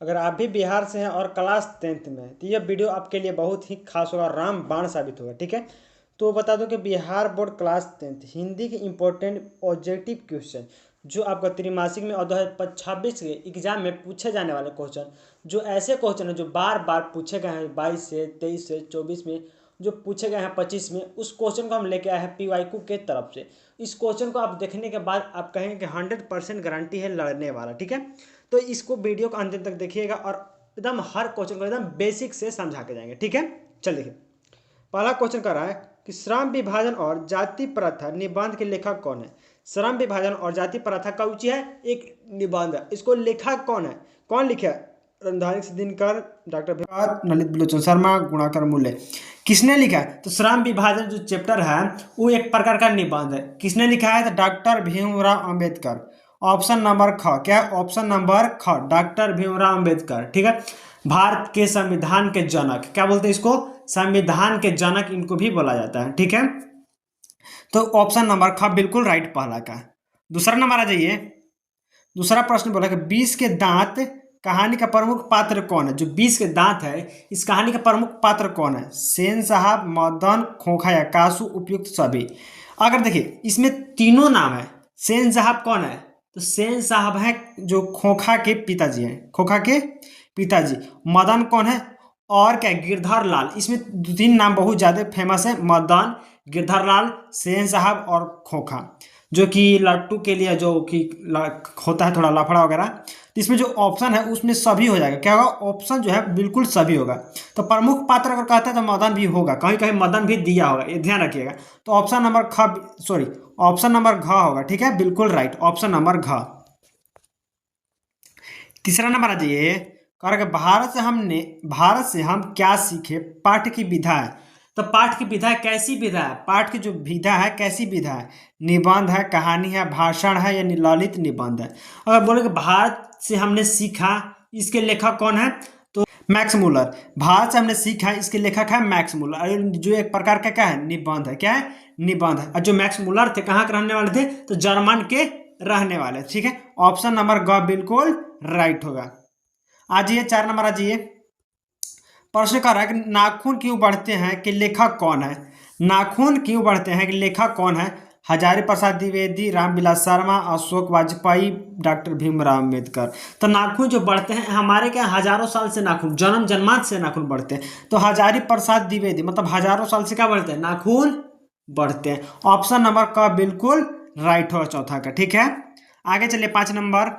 अगर आप भी बिहार से हैं और क्लास 10th में हैं, तो यह वीडियो आपके लिए बहुत ही खास होगा, रामबाण साबित होगा। ठीक है, तो बता दूं कि Bihar board class 10th Hindi के इम्पोर्टेंट ऑब्जेक्टिव क्वेश्चन जो आपका त्रिमासिक में और 2026 के एग्जाम में पूछे जाने वाले क्वेश्चन, जो ऐसे क्वेश्चन हैं जो बार बार पूछे गए हैं 22 से 23 से 24 में, जो पूछे गए हैं 25 में, उस क्वेश्चन को हम लेके आए हैं पीवाईक्यू के तरफ से। इस क्वेश्चन को आप देखने के बाद आप कहेंगे कि 100% गारंटी है लड़ने वाला। ठीक है, तो इसको वीडियो को अंतिम तक देखिएगा और एकदम हर क्वेश्चन को एकदम बेसिक से समझा के जाएंगे। ठीक है, चल देखिए, पहला क्वेश्चन कर रहा है कि श्रम विभाजन और जाति प्रथा निबंध के लेखक कौन है। श्रम विभाजन और जाति प्रथा का उची है एक निबंध है, इसको लेखक कौन है, कौन लिखा है? रणधारी दिनकर, डॉक्टर विभात, ललित बिलोचन शर्मा, गुणाकर मूल्य। किसने लिखा है? तो श्रम विभाजन जो चैप्टर है वो एक प्रकार का निबंध है। किसने लिखा है? तो doctor Bhimrao Ambedkar. Option number ख, क्या है? ऑप्शन नंबर ख, डॉक्टर भीमराव अंबेडकर। ठीक है, भारत के संविधान के जनक, क्या बोलते हैं इसको? संविधान के जनक इनको भी बोला जाता है। ठीक है, तो ऑप्शन नंबर ख बिल्कुल राइट पहला का। दूसरा नंबर आ जाइए, दूसरा प्रश्न बोला कि 20 के दांत कहानी का प्रमुख पात्र कौन है। जो 20 के दांत है इस कहानी का प्रमुख पात्र कौन है? सेन साहब, मदन, खोखा या कासू, उपयुक्त सभी। अगर देखिए इसमें तीनों नाम है। सेन साहब कौन है? तो सेन साहब है जो खोखा के पिताजी हैं, खोखा के पिताजी। मदन कौन है? और क्या? गिरधर लाल। इसमें दो तीन नाम बहुत ज्यादा फेमस है, मदन, गिरधर लाल, सेन साहब और खोखा, जो कि लट्टू के लिए जो कि होता है थोड़ा लफड़ा वगैरह। तो इसमें जो ऑप्शन है उसमें सभी हो जाएगा। क्या होगा? ऑप्शन जो है बिल्कुल सभी होगा। तो प्रमुख पात्र अगर कहता है तो मदन भी होगा, कहीं कहीं मदन भी दिया होगा, ये ध्यान रखिएगा। तो ऑप्शन नंबर ख, सॉरी, ऑप्शन नंबर घ होगा। ठीक है, बिल्कुल राइट, ऑप्शन नंबर घ। तीसरा नंबर आ जाइए, कह रहा है कि भारत से हम क्या सीखे, पाठ की विधा है। तो पाठ की विधा कैसी विधा है? पाठ की जो विधा है कैसी विधा है? निबंध है, कहानी है, भाषण है या ललित निबंध है? अगर बोले कि भारत से हमने सीखा, इसके लेखक कौन है? तो मैक्स मूलर। भारत से हमने सीखा, इसके लेखक है मैक्स मूलर। और जो एक प्रकार का क्या है? निबंध है। क्या है? निबंध है। और जो मैक्स मूलर थे कहाँ के रहने वाले थे? तो जर्मन के रहने वाले। ठीक है, ऑप्शन नंबर ग बिल्कुल राइट होगा। आ जाइए, 4 नंबर आ जाइए। प्रश्न कर रहा है कि नाखून क्यों बढ़ते हैं कि लेखक कौन है। नाखून क्यों बढ़ते हैं कि लेखक कौन है? हजारी प्रसाद द्विवेदी, रामविलास शर्मा, अशोक वाजपेयी, डॉक्टर भीमराव अम्बेडकर। तो नाखून जो बढ़ते हैं हमारे क्या हजारों साल से नाखून, जन्म जन्मांत से नाखून बढ़ते हैं। तो हजारी प्रसाद द्विवेदी मतलब हजारों साल से क्या बढ़ते हैं? नाखून बढ़ते हैं। ऑप्शन नंबर क बिल्कुल राइट होगा चौथा का। ठीक है, आगे चलिए, 5 नंबर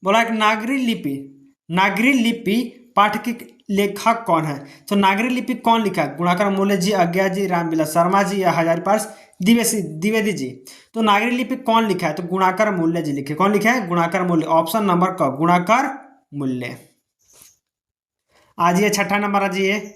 बोला कि नागरी लिपि पाठ के लेखक कौन है। तो नागरी लिपि कौन लिखा है? गुणाकर मूल्य जी, अज्ञा जी, रामविलास शर्मा जी या हजारी पास द्विवेदी जी। तो नागरी लिपि कौन लिखा है? तो गुणाकर मूल्य जी लिखे। कौन लिखा है? गुणाकर मूल्य। ऑप्शन नंबर क, गुणाकर मूल्य। आ जाइए, छठा नंबर आ जाइए।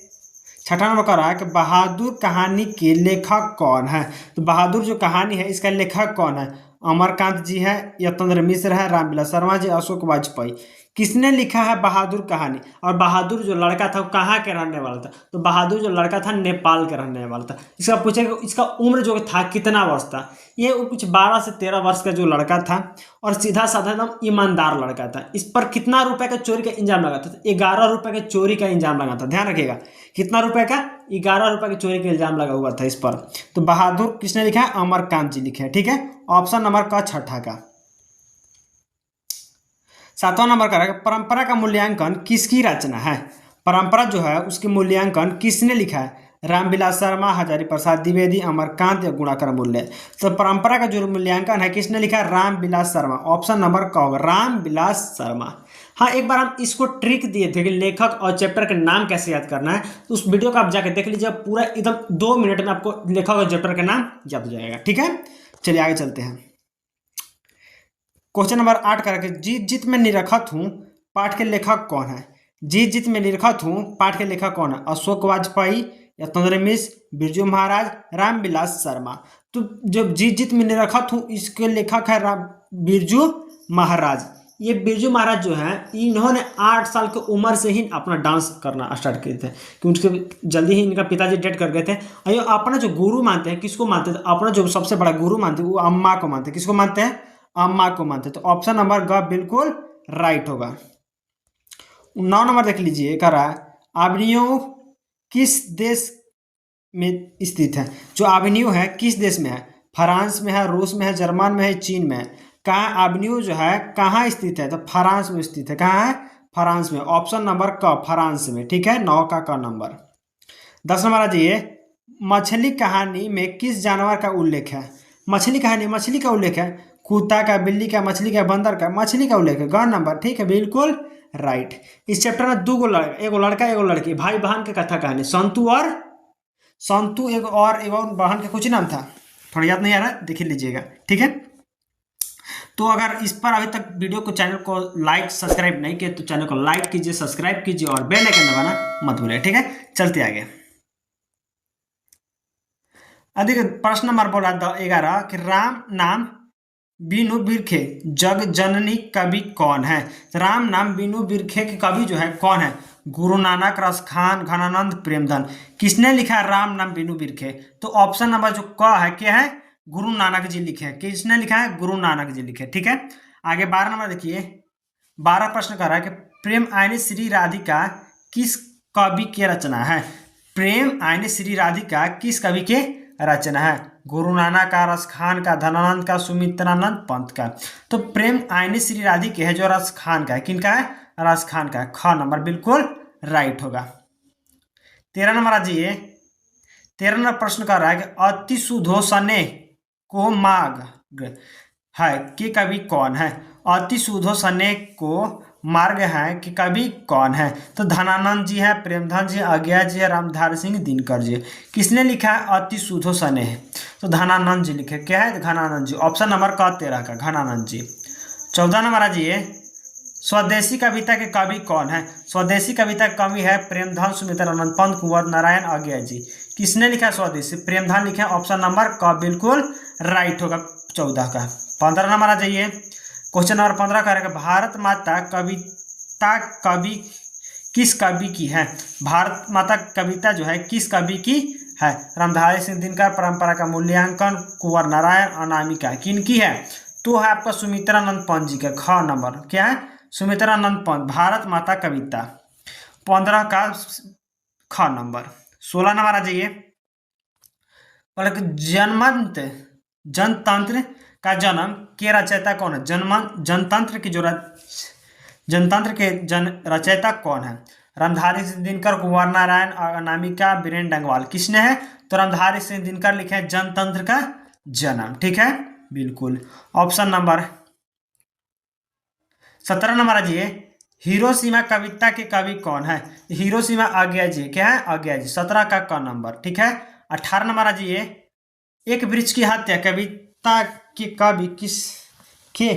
छठा नंबर कह रहा है कि बहादुर कहानी के लेखक कौन है। तो बहादुर जो कहानी है इसका लेखक कौन है? अमरकांत जी है, यतंद्र मिश्र है, रामविलास शर्मा जी, अशोक वाजपेयी। किसने लिखा है बहादुर कहानी? और बहादुर जो लड़का था वो कहाँ के रहने वाला था? तो बहादुर जो लड़का था नेपाल के रहने वाला था। इसका पूछेगा इसका उम्र जो था कितना वर्ष था? ये कुछ 12 से 13 वर्ष का जो लड़का था और सीधा साधा एकदम ईमानदार लड़का था। इस पर कितना रुपए का चोरी का इंजाम लगा था? तो 11 रुपए के चोरी का इंजाम लगा था। ध्यान रखिएगा, कितना रुपए का? 11 रुपए की चोरी का इल्जाम लगा हुआ था इस पर। तो बहादुर किसने लिखा है? अमरकांत जी लिखे हैं। ठीक है, ऑप्शन नंबर का छठा का। 7वां नंबर का परंपरा का मूल्यांकन किसकी रचना है। परंपरा जो है उसकी मूल्यांकन किसने लिखा है? रामविलास शर्मा, हजारी प्रसाद द्विवेदी, अमरकांत या गुणाकर मूल्य। तो परंपरा का जो मूल्यांकन है किसने लिखा है? रामविलास शर्मा। ऑप्शन नंबर का होगा रामविलास शर्मा। हाँ, एक बार हम इसको ट्रिक दिए थे कि लेखक और चैप्टर का नाम कैसे याद करना है, तो उस वीडियो को आप जाकर देख लीजिए, पूरा एकदम 2 मिनट में आपको लेखक और चैप्टर का नाम याद हो जाएगा। ठीक है, चलिए आगे चलते हैं। क्वेश्चन नंबर 8 करके जीत जीत में निरखत हूँ पाठ के लेखक कौन है। जीत जीत में निरखत हूँ पाठ के लेखक कौन है? अशोक वाजपेयी, यतंद्र मिश्र, बिरजू महाराज, रामविलास शर्मा। तो जब जीत जीत में निरखत हूँ इसके लेखक है बिरजू महाराज। ये बिरजू महाराज जो है इन्होंने 8 साल की उम्र से ही अपना डांस करना स्टार्ट किए थे, कि उनके जल्दी ही इनका पिताजी डेथ कर गए थे। और ये अपना जो गुरु मानते हैं, किसको मानते हैं? अपना जो सबसे बड़ा गुरु मानते हैं वो अम्मा को मानते हैं। किसको मानते हैं? अम्मा को मानते हैं। तो ऑप्शन नंबर ग बिल्कुल राइट होगा। 9 नंबर देख लीजिए, कह रहा है आबनियो किस देश में स्थित है। जो आबनियो है किस देश में है? फ्रांस में है, रूस में है, जर्मन में है, चीन में है। कहाँ आबनियो जो है कहाँ स्थित है? तो फ्रांस में स्थित है। कहाँ है? फ्रांस में। ऑप्शन नंबर क, फ्रांस में। ठीक है, 9 का क नंबर। 10 नंबर आ जाइए, मछली कहानी में किस जानवर का उल्लेख है? मछली कहानी, मछली का उल्लेख है। कुत्ता का, बिल्ली का, मछली का, बंदर का, मछली का उल्लेख है। ग नंबर। ठीक है, बिल्कुल राइट। इस चैप्टर में दो लड़का, एगो लड़का एगो लड़की, भाई बहन की कथा कहानी। संतु एक और बहन का कुछ नाम था, थोड़ा याद नहीं आ रहा, देख लीजिएगा। ठीक है, तो अगर इस पर अभी तक वीडियो को, चैनल को लाइक सब्सक्राइब नहीं किए तो चैनल को लाइक कीजिए, सब्सक्राइब कीजिए और बेल आइकन दबाना मत भूलिए। ठीक है, चलते आगे। अधिक प्रश्न नंबर बोला 11 कि राम नाम बीनू बिरखे जग जननी कवि कौन है? राम नाम बीनू बिरखे के कवि जो है कौन है? गुरु नानक, रसखान, घनानंद, प्रेमधन। किसने लिखा है राम नाम बीनू बिरखे? तो ऑप्शन नंबर जो क है, क्या है? गुरु नानक जी लिखे हैं। किसने लिखा है? गुरु नानक जी लिखे। ठीक है, आगे 12 नंबर देखिए। 12 प्रश्न कर रहा है कि प्रेम आयनी श्री राधिका किस कवि की रचना है? प्रेम आयनी श्री राधिका किस कवि के रचना है? गुरु नानक का, रसखान का, धनानंद का, सुमित्रानंद पंत का। तो प्रेम आयनी श्री राधिका है जो रसखान का है। किनका है? रसखान का है। ख नंबर बिल्कुल राइट होगा। 13 नंबर आ जाइए। 13 नंबर प्रश्न कर रहा है कि अति सुधोषणे को माग है कि कवि कौन है? अति सुधोषणे को मार्ग है कि कवि कौन है? तो धनानंद जी है, प्रेमधन जी, अज्ञा जी है, रामधारी सिंह दिनकर जी। किसने लिखा है अति सुधोषणे है? तो धनानंद जी लिखे। क्या है? घनानंद जी। ऑप्शन नंबर क 13 का घनानंद जी। 14 नंबर आ जाइए, स्वदेशी कविता के कवि कौन है? स्वदेशी कविता के कवि है प्रेमधन, सुमित्रानंद पंत, कुंवर नारायण, अज्ञा जी। किसने लिखा है स्वदेशी? प्रेमधन लिखे। ऑप्शन नंबर क बिल्कुल राइट होगा 14 का। 15 नंबर आ जाइए, क्वेश्चन नंबर 15 करेगा भारत माता कविता कवि किस कवि की है? भारत माता कविता जो है किस कवि की है? रामधारी सिंह दिनकर, परंपरा का मूल्यांकन, कुंवर नारायण, अनामिका। किनकी है? तो है आपका सुमित्रानंद पंत जी का। ख नंबर। क्या है? सुमित्रानंद पंत, भारत माता कविता। 15 का ख नंबर। 16 नंबर आ जाइए, बोला कि जनतंत्र का जन्म के रचयिता कौन है? जनतंत्र की जो जनतंत्र के रचयिता कौन है? रामधारी सिंह दिनकर, कुंवर नारायण, अनामिका, बीरेन डंगवाल। किसने है? तो रामधारी सिंह दिनकर लिखे हैं जनतंत्र का जन्म। ठीक है, बिल्कुल। ऑप्शन नंबर 17 नंबर आ जाइए, हिरोशिमा कविता के कवि कौन है? हिरोशिमा अज्ञा जी। क्या है? अज्ञा जी। 17 का क नंबर। ठीक है, 18 नंबर आ जाइए, एक वृक्ष की हत्या कविता के कवि किस के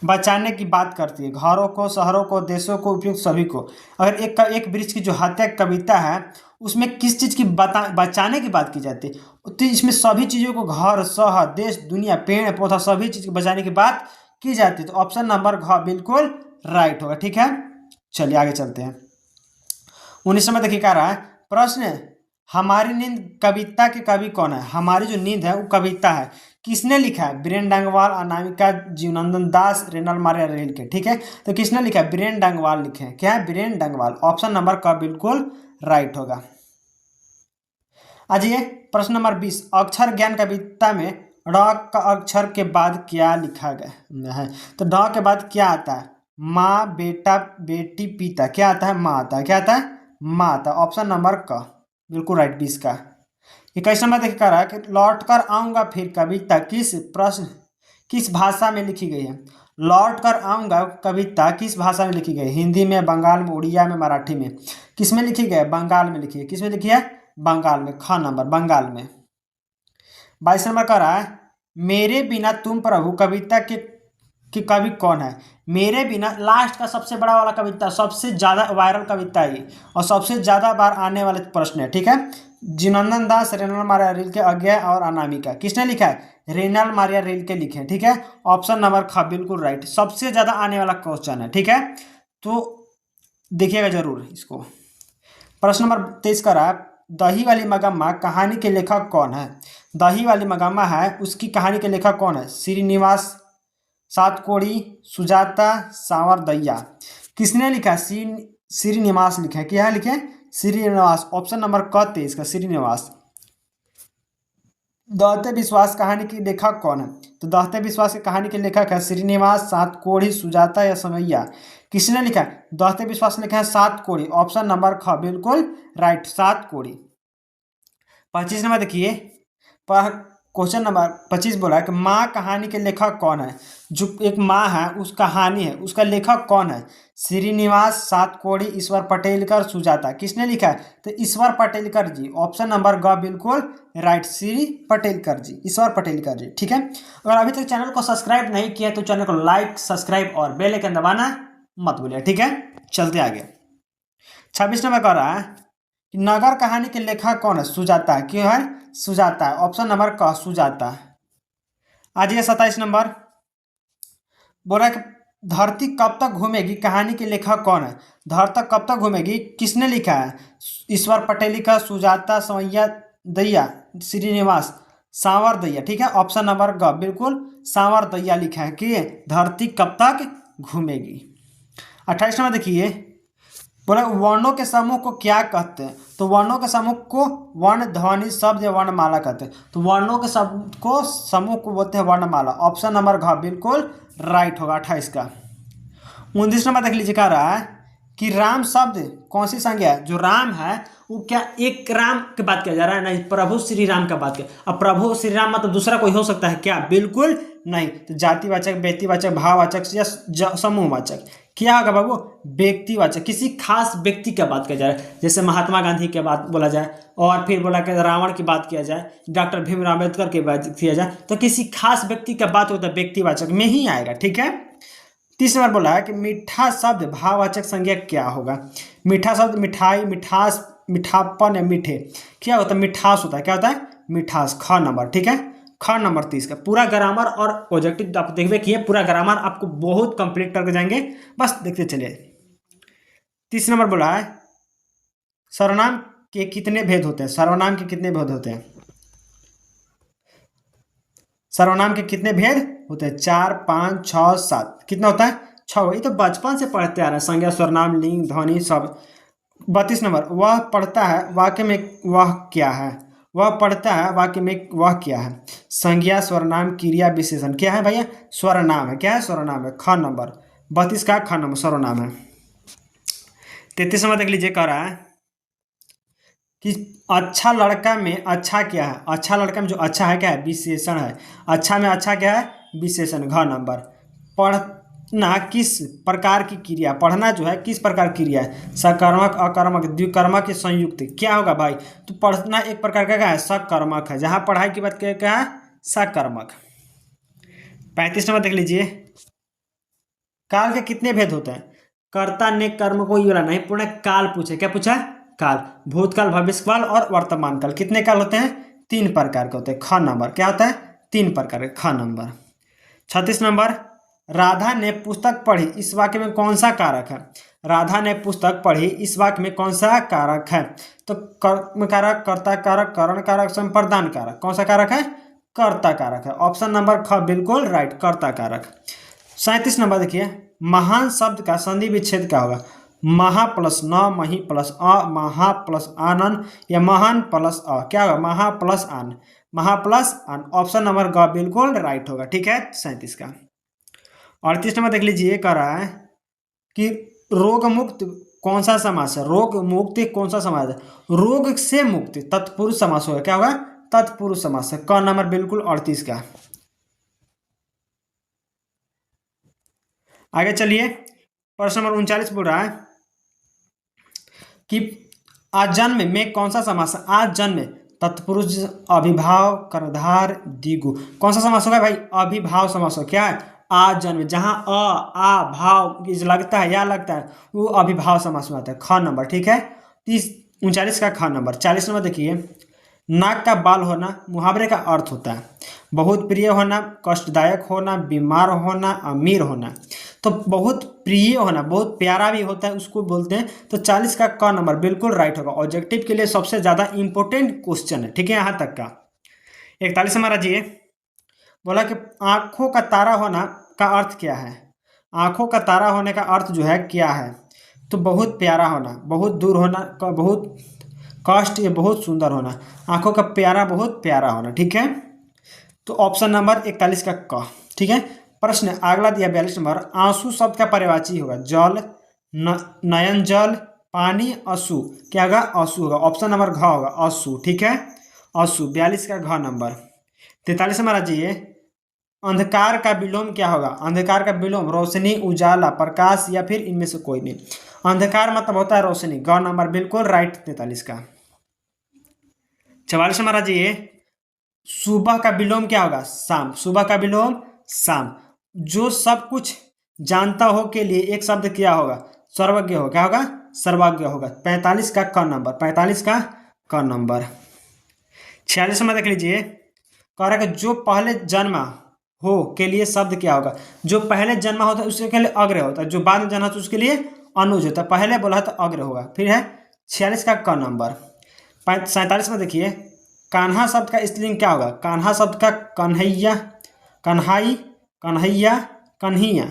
बचाने की बात करती है? घरों को, शहरों को, देशों को, उपयुक्त सभी को। अगर एक वृक्ष की जो हत्या कविता है उसमें किस चीज की बचाने की बात की जाती है? तो इसमें सभी चीजों को, घर, शहर, देश, दुनिया, पेड़ पौधा, सभी चीज को बचाने की बात की जाती है। तो ऑप्शन नंबर घ बिल्कुल राइट होगा। ठीक है, चलिए आगे चलते हैं। 19 नंबर देखिए, क्या रहा है प्रश्न, हमारी नींद कविता के कवि कौन है? हमारी जो नींद है वो कविता है। किसने लिखा है? बीरेन डंगवाल, अनामिका, जीवनंदन दास, रेनल मारिया रेल के। ठीक है, तो किसने लिखा है? बीरेन डंगवाल लिखे हैं। क्या है? बीरेन डंगवाल। ऑप्शन नंबर क बिल्कुल राइट होगा। आइए प्रश्न नंबर 20, अक्षर ज्ञान कविता में ड का अक्षर के बाद क्या लिखा गया है? तो ड के बाद क्या आता है? माँ, बेटा, बेटी, पिता। क्या आता है? माँ आता है। क्या आता है? माँ आता है। ऑप्शन नंबर क बिल्कुल राइट 20 का। 21 नंबर देखिए, रहा है कि लौट कर आऊंगा फिर कविता किस भाषा में लिखी गई है? लौट कर आऊंगा कविता किस भाषा में लिखी गई? हिंदी में, बंगाल में, उड़िया में, मराठी में। किस में लिखी गई? बंगाल में लिखी है। किस में लिखी है? बंगाल में। ख नंबर, बंगाल में। 22 नंबर का रहा है, मेरे बिना तुम प्रभु कविता के कवि कौन है? मेरे बिना लास्ट का सबसे बड़ा वाला कविता, सबसे ज्यादा वायरल कविता है और सबसे ज्यादा बार आने वाले प्रश्न है। ठीक है, जीवनंदन दास, रेनल मारिया रेल के, अज्ञा और अनामिका। किसने लिखा है? रेनल मारिया रेल के लिखे। ठीक है, ऑप्शन नंबर ख बिल्कुल राइट, सबसे ज्यादा आने वाला क्वेश्चन है। ठीक है, तो देखिएगा जरूर इसको। प्रश्न नंबर 23 का रहा, दही वाली मगम्मा कहानी के लेखक कौन है? दही वाली मगम्मा है उसकी कहानी के लेखक कौन है? श्रीनिवास, सातकोड़ी, सुजाता, सांवरदैया। किसने लिखा? श्रीनिवास लिखे हैं, क्या लिखे हैं? श्रीनिवास। ऑप्शन नंबर क 23 का श्रीनिवास। दौलते विश्वास कहानी के लेखक कौन है? तो दौलते विश्वास की कहानी के लेखक है श्रीनिवास, सातकोड़ी, सुजाता या समैया। किसने लिखा है? दौलते विश्वास लिखा है सातकोड़ी। ऑप्शन नंबर ख बिल्कुल राइट, सातकोड़ी। 25 नंबर देखिए, क्वेश्चन नंबर 25 बोला है कि माँ कहानी के लेखक कौन है? जो एक माँ है उस कहानी है, उसका लेखक कौन है? श्रीनिवास, सातकोड़ी, ईश्वर पटेलकर, सुजाता। किसने लिखा है? तो ईश्वर पटेलकर जी। ऑप्शन नंबर ग बिल्कुल राइट, श्री पटेलकर जी, ईश्वर पटेलकर जी। ठीक है, अगर अभी तक चैनल को सब्सक्राइब नहीं किया तो चैनल को लाइक, सब्सक्राइब और बेल आइकन दबाना मत भूलिए। ठीक है, चलते आगे। 26 नंबर कह रहा है कि नगर कहानी के लेखक कौन है? सुजाता। क्यों है? सुजाता है। ऑप्शन नंबर क सुजाता। आज ये 27 नंबर बोला कि धरती कब तक घूमेगी कहानी के लेखक कौन है? धरती कब तक घूमेगी किसने लिखा है? ईश्वर पटेलिका, सुजाता, समैया दैया, श्रीनिवास, सांवर दैया। ठीक है, ऑप्शन नंबर ग बिल्कुल सांवर दैया लिखा है कि धरती कब तक घूमेगी। 28 नंबर देखिए, बोला वर्णों के समूह को क्या कहते हैं? तो वर्णों के समूह को वर्ण, ध्वनि, शब्द या वर्णमाला कहते हैं। तो वर्णों के समूह को बोलते हैं वर्णमाला। ऑप्शन नंबर घ बिल्कुल राइट होगा 28 का। 29 नंबर देख लीजिए, कह रहा है कि राम शब्द कौन सी संज्ञा है? जो राम है वो क्या एक राम की बात किया जा रहा है? नहीं, प्रभु श्री राम का बात किया। अब प्रभु श्री राम मतलब दूसरा कोई हो सकता है क्या? बिल्कुल नहीं। तो जातिवाचक, व्यक्तिवाचक, भाववाचक या समूहवाचक क्या होगा बाबू? व्यक्तिवाचक, किसी खास व्यक्ति का बात किया जा रहा है। जैसे महात्मा गांधी की बात बोला जाए, और फिर बोला कि रावण की बात किया जाए, डॉक्टर भीमराव अम्बेडकर की बात किया जाए, तो किसी खास व्यक्ति का बात होता है, व्यक्तिवाचक में ही आएगा। ठीक है, 30 नंबर बोला है कि मीठा शब्द भाववाचक संज्ञा क्या होगा? मीठा शब्द मिठाई, मिठास, मीठापन या मीठे। क्या होता है? मिठास होता है। क्या होता है? मिठास। ख नंबर। ठीक है, ख नंबर 30 का पूरा ग्रामर और ऑब्जेक्टिव आप देखिए कि पूरा ग्रामर आपको बहुत कंप्लीट करके जाएंगे, बस देखते चलिए। 30 नंबर बोला है सर्वनाम के कितने भेद होते हैं? सर्वनाम के कितने भेद होते हैं? सर्वनाम के कितने भेद होते हैं? 4, 5, 6, 7। कितना होता है? 6। ये तो बचपन से पढ़ते आ रहे हैं, संज्ञा, सर्वनाम, लिंग, ध्वनि सब। 32 नंबर, वह पढ़ता है वाक्य में वह क्या है? वह पढ़ता है वाक्य में वह क्या है? संज्ञा, सर्वनाम, क्रिया, विशेषण। क्या है भैया? सर्वनाम है। क्या है? सर्वनाम है। ख नंबर 32 का ख नंबर सर्वनाम है। 33 नंबर देख लीजिए, कह रहा है कि अच्छा लड़का में अच्छा क्या है? अच्छा लड़का में जो अच्छा है क्या है? विशेषण है। अच्छा में अच्छा क्या है? विशेषण। घ नंबर। पढ़ना किस प्रकार की क्रिया? पढ़ना जो है किस प्रकार की क्रिया है? सकर्मक, अकर्मक, द्विकर्मक के संयुक्त। क्या होगा भाई? तो पढ़ना एक प्रकार का क्या है? सकर्मक है। जहां पढ़ाई की बात क्या है? सकर्मक। 35 नंबर देख लीजिए, काल के कितने भेद होते हैं? कर्ता ने कर्म को ये वाला नहीं, पूर्ण काल पूछे। क्या पूछा? काल। भूतकाल, भविष्यकाल और वर्तमान काल। कितने काल होते हैं? 3 प्रकार के होते हैं। ख नंबर। क्या होता है? 3 प्रकार के। ख नंबर। 36 नंबर, राधा ने पुस्तक पढ़ी इस वाक्य में कौन सा कारक है? राधा ने पुस्तक पढ़ी इस वाक्य में कौन सा कारक है? तो कर्म कारक, कर्ता कारक, करण कारक, संप्रदान कारक। कौन सा कारक है? कर्ता कारक है। ऑप्शन नंबर ख बिल्कुल राइट, कर्ता कारक। 37 नंबर देखिए, महान शब्द का संधि विच्छेद क्या होगा? महा प्लस न, मही प्लस अ, महा प्लस आनन या महान प्लस अ। क्या होगा? महा प्लस आन। महा प्लस आन। ऑप्शन नंबर ग बिल्कुल राइट होगा। ठीक है, 37 का। 38 नंबर देख लीजिए, कह रहा है कि रोग मुक्त कौन सा समास है? रोग मुक्ति कौन सा समास है? रोग से मुक्ति तत्पुरुष समास होगा। क्या होगा? तत्पुरुष समास है। क नंबर बिल्कुल 38 का। आगे चलिए, प्रश्न नंबर 39 बोल रहा है कि आजन्म में कौन सा समास है? आजन्म तत्पुरुष, अभिभाव, कर्णधार, द्विगु। कौन सा समास होगा भाई? अभिभाव समास हो। क्या है? आजन्म। जहां आ भाव लगता है या लगता है वो अभिभाव समास में आता है। ख नंबर। ठीक है, 39 का ख नंबर। 40 नंबर देखिए, नाक का बाल होना मुहावरे का अर्थ होता है बहुत प्रिय होना, कष्टदायक होना, बीमार होना, अमीर होना। तो बहुत प्रिय होना, बहुत प्यारा भी होता है, उसको बोलते हैं। तो 40 का क नंबर बिल्कुल राइट होगा। ऑब्जेक्टिव के लिए सबसे ज्यादा इंपॉर्टेंट क्वेश्चन है। ठीक है, यहां तक का। 41 हमारा जी बोला कि आंखों का तारा होना का अर्थ क्या है? आंखों का तारा होने का अर्थ जो है क्या है? तो बहुत प्यारा होना, बहुत दूर होना, बहुत कष्ट या बहुत सुंदर होना, आंखों का प्यारा, बहुत प्यारा होना। ठीक है, तो ऑप्शन नंबर 41 का क। ठीक है, प्रश्न अगला दिया 42 नंबर, आंसू शब्द का पर्यायवाची होगा जल, नयन जल, पानी, अश्रु। क्या होगा? अश्रु होगा। ऑप्शन नंबर घ होगा, अश्रु। ठीक है, अश्रु। 42 का घ नंबर। 43 नंबर आ जाइए, अंधकार का विलोम क्या होगा? अंधकार का विलोम रोशनी, उजाला, प्रकाश या फिर इनमें से कोई नहीं। अंधकार मतलब होता है रोशनी। ग नंबर बिल्कुल राइट 43 का। 44 नंबर आ जाइए, सुबह का विलोम क्या होगा? शाम। सुबह का विलोम शाम। जो सब कुछ जानता हो के लिए एक शब्द क्या होगा? सर्वज्ञ हो। क्या होगा? सर्वज्ञ होगा। 45 का क नंबर। 45 का क नंबर। 46 नंबर देख लीजिए, कह रहा है कि जो पहले जन्मा हो के लिए शब्द क्या होगा? जो पहले जन्मा होता है उसके लिए अग्र होता है, जो बाद में जन्मा होता है उसके लिए अनुज होता है। पहले बोला है तो अग्र होगा। फिर है 46 का क नंबर। 47 में देखिए, कान्हा शब्द का स्त्रीलिंग क्या होगा? कान्हा शब्द का कन्हैया, कन्हाई, कन्हैया, कन्हैया।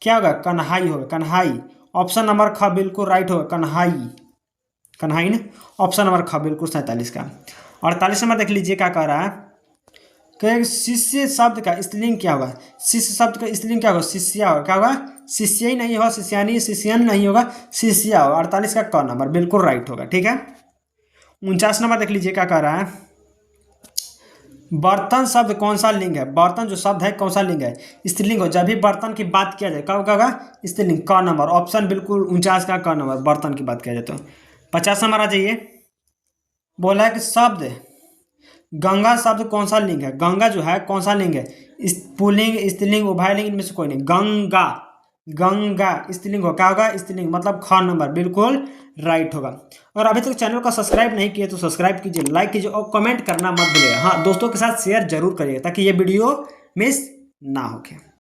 क्या होगा? कन्हाई होगा, कन्हाई। ऑप्शन नंबर ख बिल्कुल राइट होगा, कन्हाई, कन्हाई ना। ऑप्शन नंबर ख बिल्कुल 47 का। 48 नंबर देख लीजिए, क्या कह रहा है कि शिष्य शब्द का स्त्रीलिंग क्या होगा? शिष्य शब्द का स्त्रीलिंग क्या होगा? शिष्या होगा। क्या होगा? शिष्य ही नहीं होगा, शिष्यानी, शिष्यन नहीं होगा, शिष्या होगा। 48 का क नंबर बिल्कुल राइट होगा। ठीक है, 49 नंबर देख लीजिए, क्या कह रहा है, बर्तन शब्द कौन सा लिंग है? बर्तन जो शब्द है कौन सा लिंग है? स्त्रीलिंग हो। जब भी बर्तन की बात किया जाए कब होगा? स्त्रीलिंग। क नंबर। ऑप्शन बिल्कुल 49 का क नंबर, बर्तन की बात किया जाए तो। 50 नंबर आ जाइए, बोला है कि शब्द गंगा शब्द कौन सा लिंग है? गंगा जो है कौन सा लिंग है? पुल्लिंग, स्त्रीलिंग, उभयलिंग, इनमें से कोई नहीं। गंगा, गंगा स्त्रीलिंग हो। क्या होगा? स्त्रीलिंग, मतलब ख नंबर बिल्कुल राइट होगा। और अभी तक चैनल को सब्सक्राइब नहीं किए तो सब्सक्राइब कीजिए, लाइक कीजिए और कमेंट करना मत भूलिएगा। हाँ, दोस्तों के साथ शेयर जरूर करिए ताकि ये वीडियो मिस ना हो।